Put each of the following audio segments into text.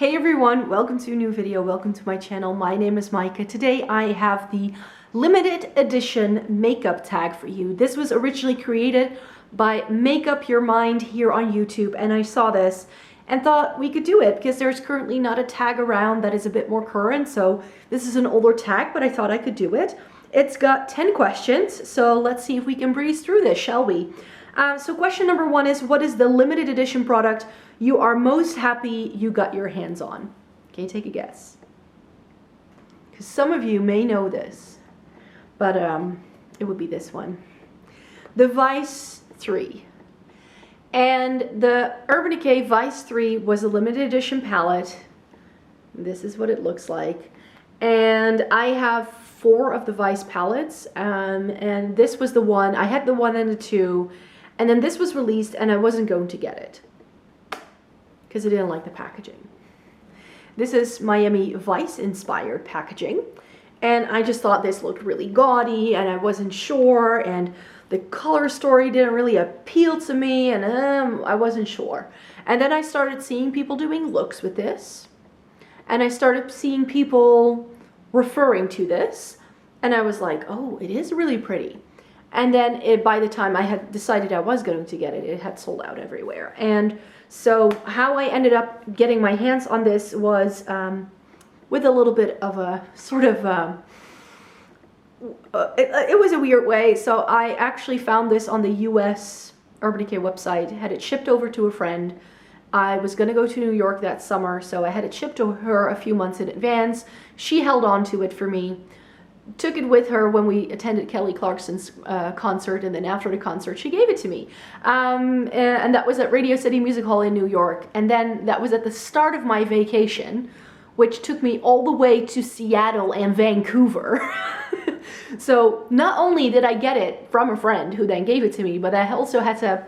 Hey everyone, welcome to a new video, welcome to my channel. My name is Maaike. Today I have the limited edition makeup tag for you. This was originally created by Make Up Your Mind here on YouTube, and I saw this and thought we could do it because there's currently not a tag around that is a bit more current. So this is an older tag, but I thought I could do it. It's got 10 questions, so let's see if we can breeze through this, shall we? So question number one is, what is the limited edition product you are most happy you got your hands on? Can you take a guess? Because some of you may know this, but it would be this one. The Vice 3. And the Urban Decay Vice 3 was a limited edition palette. This is what it looks like. And I have 4 of the Vice palettes, and this was the one. I had the 1 and the 2, and then this was released and I wasn't going to get it because I didn't like the packaging. This is Miami Vice inspired packaging, and I just thought this looked really gaudy and I wasn't sure, and the color story didn't really appeal to me, and I wasn't sure. And then I started seeing people doing looks with this, and I started seeing people referring to this, and I was like, oh, it is really pretty. And then by the time I had decided I was going to get it, it had sold out everywhere. And so how I ended up getting my hands on this was with a little bit of a sort of, it was a weird way. So I actually found this on the US Urban Decay website, had it shipped over to a friend. I was going to go to New York that summer, so I had it shipped to her a few months in advance. She held on to it for me. Took it with her when we attended Kelly Clarkson's concert, and then after the concert she gave it to me, and that was at Radio City Music Hall in New York. And then that was at the start of my vacation, which took me all the way to Seattle and Vancouver. So not only did I get it from a friend who then gave it to me, but I also had to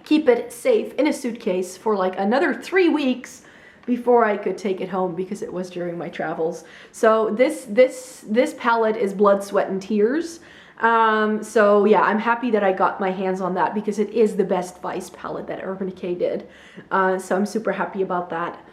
keep it safe in a suitcase for like another 3 weeks before I could take it home, because it was during my travels. So this palette is Blood, Sweat, and Tears. So yeah, I'm happy that I got my hands on that because it is the best Vice palette that Urban Decay did. So I'm super happy about that.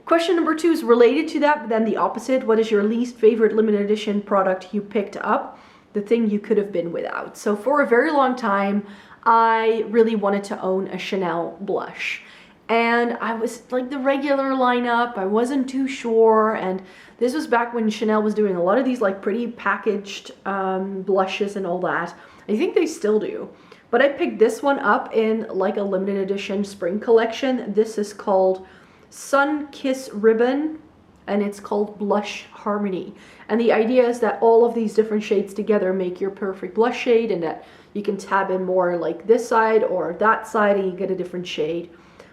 Question number 2 is related to that, but then the opposite. What is your least favorite limited edition product you picked up? The thing you could have been without. So for a very long time, I really wanted to own a Chanel blush. And I was like the regular lineup, I wasn't too sure, and this was back when Chanel was doing a lot of these like pretty packaged blushes and all that. I think they still do. But I picked this one up in like a limited edition spring collection. This is called Sun Kiss Ribbon, and it's called Blush Harmony. And the idea is that all of these different shades together make your perfect blush shade, and that you can tab in more like this side or that side and you get a different shade.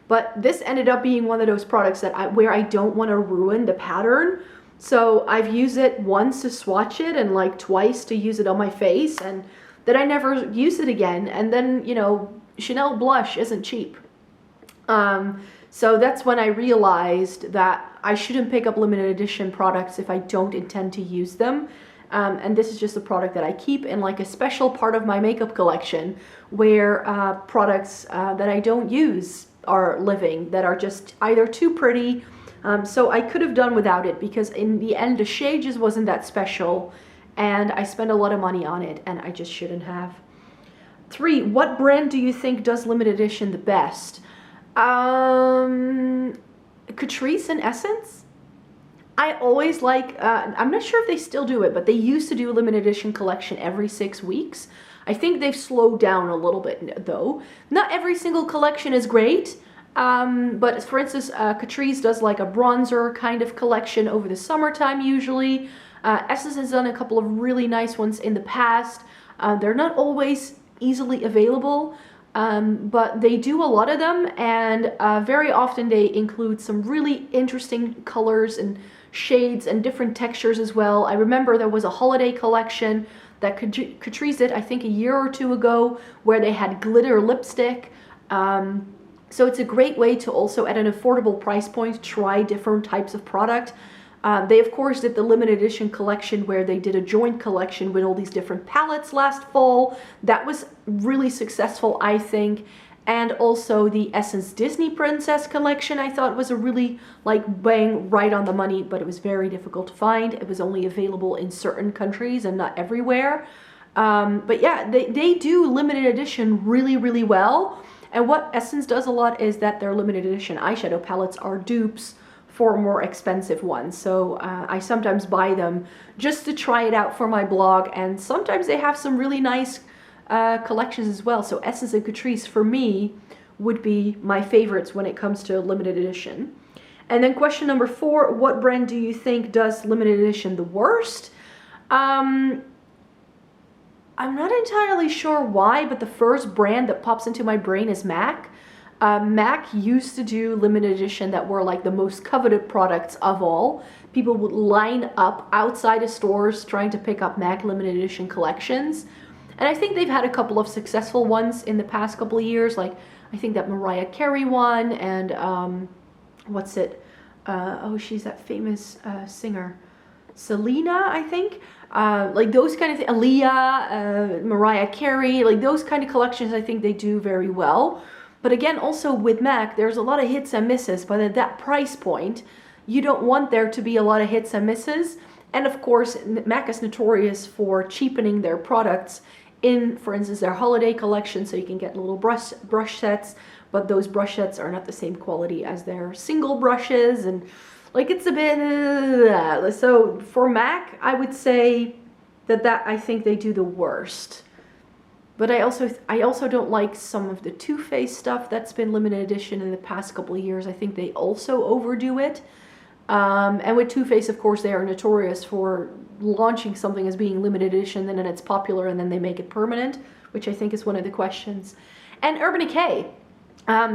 But this ended up being one of those products that where I don't want to ruin the pattern. So I've used it once to swatch it and like twice to use it on my face, and then I never use it again. And then, you know, Chanel blush isn't cheap. So that's when I realized that I shouldn't pick up limited edition products if I don't intend to use them. And this is just a product that I keep in like a special part of my makeup collection where products that I don't use are living, that are just either too pretty. So I could have done without it because in the end the shade just wasn't that special, and I spent a lot of money on it and I just shouldn't have. 3, what brand do you think does limited edition the best? Catrice and Essence. I always like, I'm not sure if they still do it, but they used to do a limited edition collection every 6 weeks. I think they've slowed down a little bit though. Not every single collection is great, but for instance, Catrice does like a bronzer kind of collection over the summertime usually. Essence has done a couple of really nice ones in the past. They're not always easily available, but they do a lot of them, and very often they include some really interesting colors and shades and different textures as well. I remember there was a holiday collection that Catrice did, I think a year or 2 ago, where they had glitter lipstick. So it's a great way to also, at an affordable price point, try different types of product. They of course did the limited edition collection where they did a joint collection with all these different palettes last fall. That was really successful, I think. And also the Essence Disney Princess collection I thought was a really like bang right on the money, but it was very difficult to find. It was only available in certain countries and not everywhere. But yeah, they do limited edition really, really well. And what Essence does a lot is that their limited edition eyeshadow palettes are dupes for more expensive ones. So I sometimes buy them just to try it out for my blog, and sometimes they have some really nice collections as well. So Essence and Catrice for me would be my favorites when it comes to limited edition. And then question number 4, what brand do you think does limited edition the worst? I'm not entirely sure why, but the first brand that pops into my brain is MAC. MAC used to do limited edition that were like the most coveted products of all. People would line up outside of stores trying to pick up MAC limited edition collections. And I think they've had a couple of successful ones in the past couple of years. Like, I think that Mariah Carey one, and what's it? Oh, she's that famous singer. Selena, I think. Like those kind of things. Aaliyah, Mariah Carey, like those kind of collections I think they do very well. But again, also with MAC, there's a lot of hits and misses. But at that price point, you don't want there to be a lot of hits and misses. And of course, MAC is notorious for cheapening their products in, for instance, their holiday collection, so you can get little brush sets, but those brush sets are not the same quality as their single brushes, and like it's a bit so for MAC, I would say that I think they do the worst. But I also don't like some of the Too Faced stuff that's been limited edition in the past couple of years. I think they also overdo it. And with Too Faced, of course, they are notorious for launching something as being limited edition, and then it's popular, and then they make it permanent, which I think is one of the questions. And Urban Decay,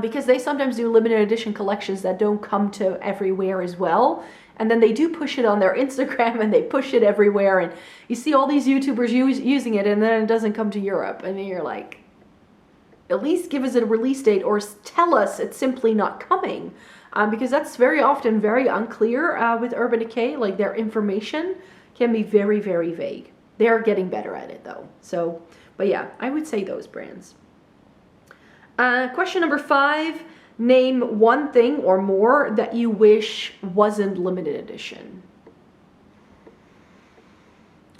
because they sometimes do limited edition collections that don't come to everywhere as well. And then they do push it on their Instagram, and they push it everywhere, and you see all these YouTubers using it, and then it doesn't come to Europe. And you're like, at least give us a release date, or tell us it's simply not coming. Because that's very often very unclear with Urban Decay. Like, their information can be very, very vague. They are getting better at it, though. So, but yeah, I would say those brands. Question number 5. Name one thing or more that you wish wasn't limited edition.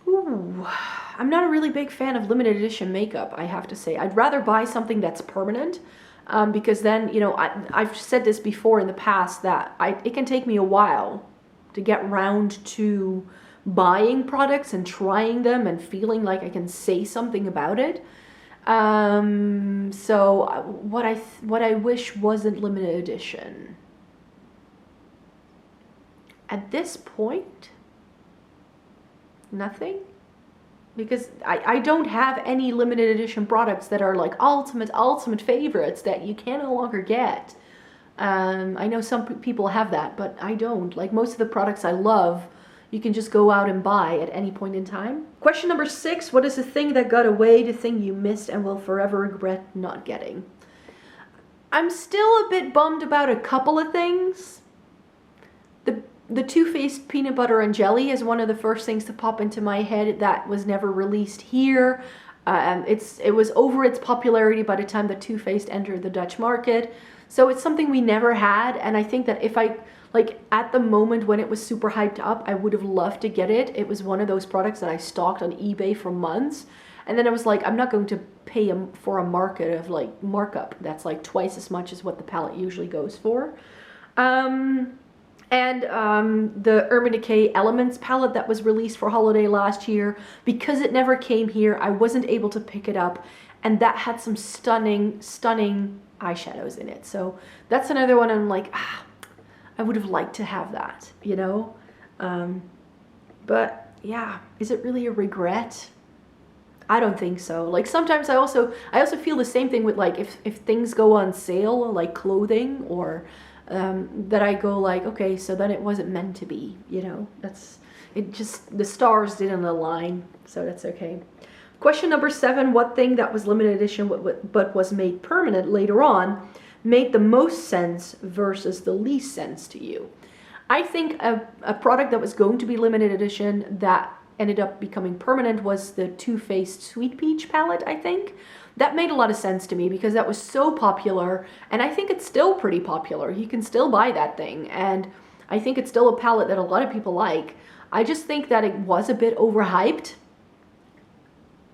Ooh, I'm not a really big fan of limited edition makeup, I have to say. I'd rather buy something that's permanent, because then, you know, I've said this before in the past that it can take me a while to get round to buying products and trying them and feeling like I can say something about it. So what I wish wasn't limited edition. At this point, nothing. Because I don't have any limited edition products that are like ultimate favorites that you can no longer get. I know some people have that, but I don't. Like, most of the products I love, you can just go out and buy at any point in time. Question number 6, what is the thing that got away, the thing you missed and will forever regret not getting? I'm still a bit bummed about a couple of things. The Too Faced peanut butter and jelly is one of the first things to pop into my head that was never released here. It was over its popularity by the time the Too Faced entered the Dutch market. So it's something we never had, and I think that if like at the moment when it was super hyped up, I would have loved to get it. It was one of those products that I stalked on eBay for months. And then I was like, I'm not going to pay for a markup that's like twice as much as what the palette usually goes for. The Urban Decay Elements palette that was released for holiday last year, because it never came here, I wasn't able to pick it up, and that had some stunning eyeshadows in it. So that's another one I'm like, I would have liked to have that, you know? But yeah, is it really a regret? I don't think so. Like, sometimes I also feel the same thing with, like, if things go on sale, like clothing, or that I go like, okay, so then it wasn't meant to be, you know? The stars didn't align, so that's okay. Question number 7, what thing that was limited edition but was made permanent later on made the most sense versus the least sense to you? I think a product that was going to be limited edition that ended up becoming permanent was the Too Faced Sweet Peach palette, I think. That made a lot of sense to me because that was so popular, and I think it's still pretty popular. You can still buy that thing, and I think it's still a palette that a lot of people like. I just think that it was a bit overhyped,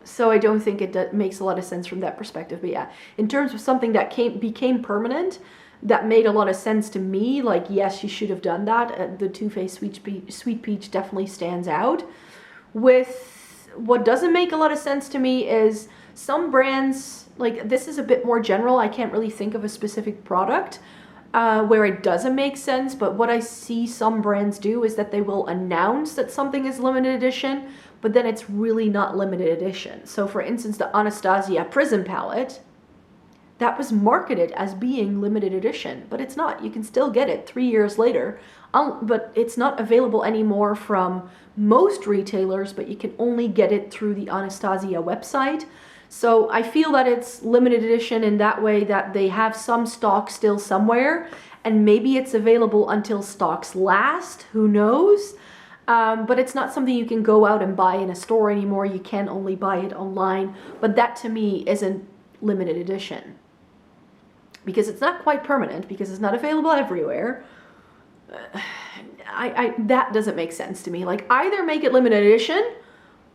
so I don't think it makes a lot of sense from that perspective. But yeah, in terms of something that became permanent, that made a lot of sense to me. Like, yes, you should have done that. The Too Faced Sweet Peach definitely stands out. With what doesn't make a lot of sense to me is some brands, like this is a bit more general. I can't really think of a specific product where it doesn't make sense, but what I see some brands do is that they will announce that something is limited edition, but then it's really not limited edition. So for instance, the Anastasia Prism palette, that was marketed as being limited edition, but it's not. You can still get it 3 years later, but it's not available anymore from most retailers, but you can only get it through the Anastasia website. So I feel that it's limited edition in that way that they have some stock still somewhere, and maybe it's available until stocks last, who knows? But it's not something you can go out and buy in a store anymore. You can only buy it online, but that to me isn't limited edition, because it's not quite permanent, because it's not available everywhere. That doesn't make sense to me. Like, either make it limited edition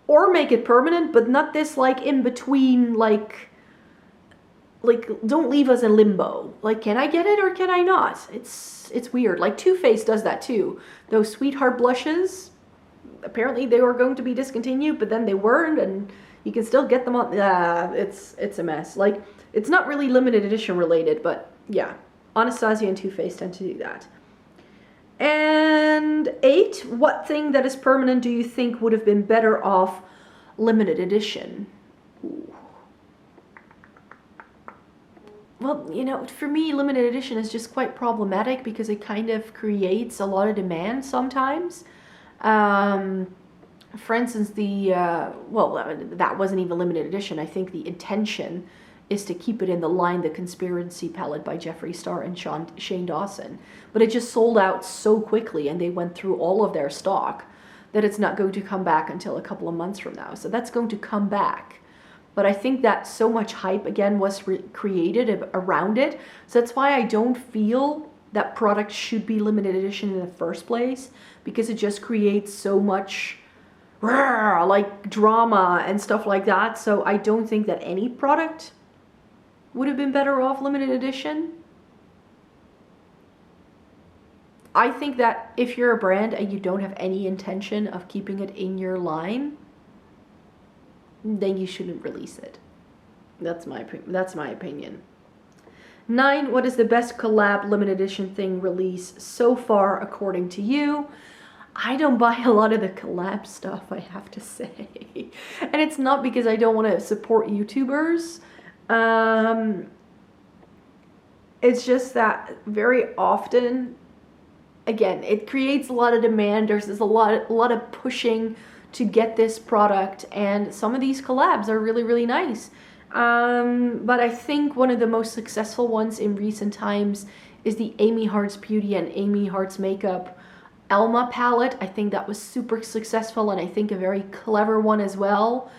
or make it permanent, but not this like in between, like don't leave us in limbo. Like, can I get it or can I not? It's weird. Like Too Faced does that too. Those Sweetheart blushes, apparently they were going to be discontinued, but then they weren't, and you can still get them on. It's a mess. Like, it's not really limited edition related, but yeah, Anastasia and Too Faced tend to do that. And 8, what thing that is permanent do you think would have been better off limited edition? Ooh. Well, you know, for me, limited edition is just quite problematic because it kind of creates a lot of demand sometimes. For instance, that wasn't even limited edition. I think the intention is to keep it in the line, the Conspiracy palette by Jeffree Star and Shane Dawson. But it just sold out so quickly, and they went through all of their stock, that it's not going to come back until a couple of months from now. So that's going to come back. But I think that so much hype, again, was created around it. So that's why I don't feel that product should be limited edition in the first place, because it just creates so much like drama and stuff like that. So I don't think that any product would have been better off limited edition. I think that if you're a brand and you don't have any intention of keeping it in your line, then you shouldn't release it. That's my opinion. 9, what is the best collab limited edition thing release so far according to you? I don't buy a lot of the collab stuff, I have to say. And it's not because I don't want to support YouTubers. It's just that very often, again, it creates a lot of demand. There's a lot of pushing to get this product, and some of these collabs are really, really nice. But I think one of the most successful ones in recent times is the Amy Hearts Beauty and Amy Hearts Makeup Elma palette. I think that was super successful, and I think a very clever one as well.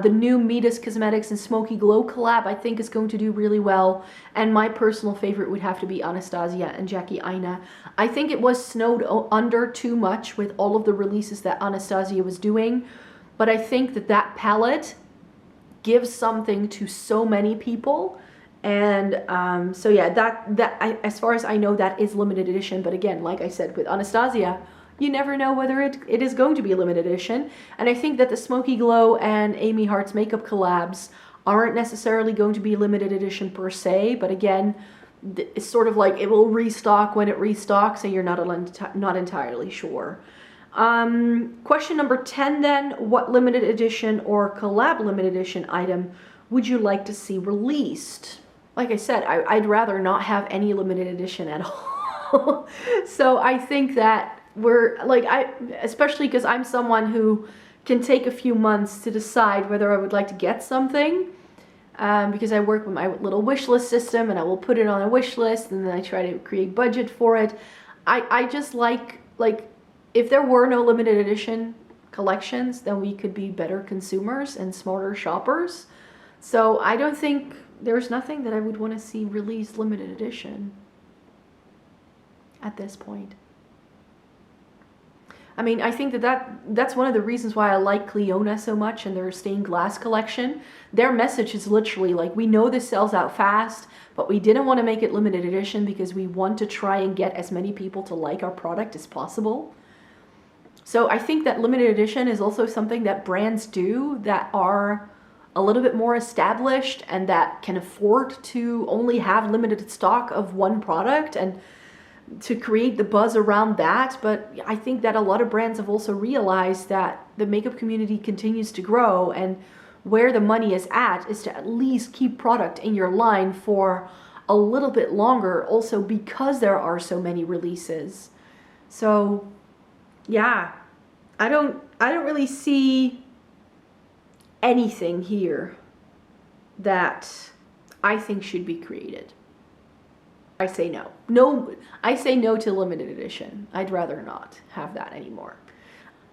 The new Midas Cosmetics and Smoky Glow collab, I think, is going to do really well. And my personal favorite would have to be Anastasia and Jackie Aina. I think it was snowed under too much with all of the releases that Anastasia was doing. But I think that palette gives something to so many people. And so yeah, as far as I know, that is limited edition. But again, like I said, with Anastasia, you never know whether it is going to be a limited edition. And I think that the Smoky Glow and Amy Hearts makeup collabs aren't necessarily going to be limited edition per se. But again, it's sort of like it will restock when it restocks, and you're not entirely sure. Question number 10 then, what limited edition or collab limited edition item would you like to see released? Like I said, I'd rather not have any limited edition at all. So I think that especially because I'm someone who can take a few months to decide whether I would like to get something, because I work with my little wish list system, and I will put it on a wish list, and then I try to create budget for it. I just like if there were no limited edition collections, then we could be better consumers and smarter shoppers. So I don't think there's nothing that I would want to see released limited edition at this point. I mean, I think that's one of the reasons why I like Clionadh so much and their stained glass collection. Their message is literally like, we know this sells out fast, but we didn't want to make it limited edition because we want to try and get as many people to like our product as possible. So I think that limited edition is also something that brands do that are a little bit more established and that can afford to only have limited stock of one product and to create the buzz around that. But I think that a lot of brands have also realized that the makeup community continues to grow, and where the money is to at least keep product in your line for a little bit longer, also because there are so many releases. So yeah, I don't really see anything here that I think should be created. I say no. I say no to limited edition. I'd rather not have that anymore.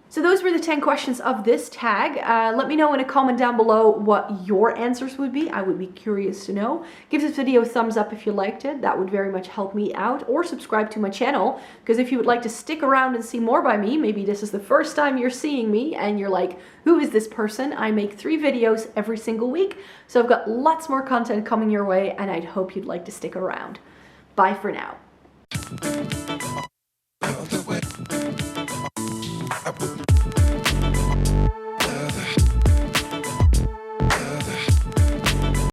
So those were the 10 questions of this tag. Let me know in a comment down below what your answers would be. I would be curious to know. Give this video a thumbs up if you liked it. That would very much help me out. Or subscribe to my channel, because if you would like to stick around and see more by me, maybe this is the first time you're seeing me and you're like, who is this person? I make 3 videos every single week. So I've got lots more content coming your way, and I'd hope you'd like to stick around. Bye for now.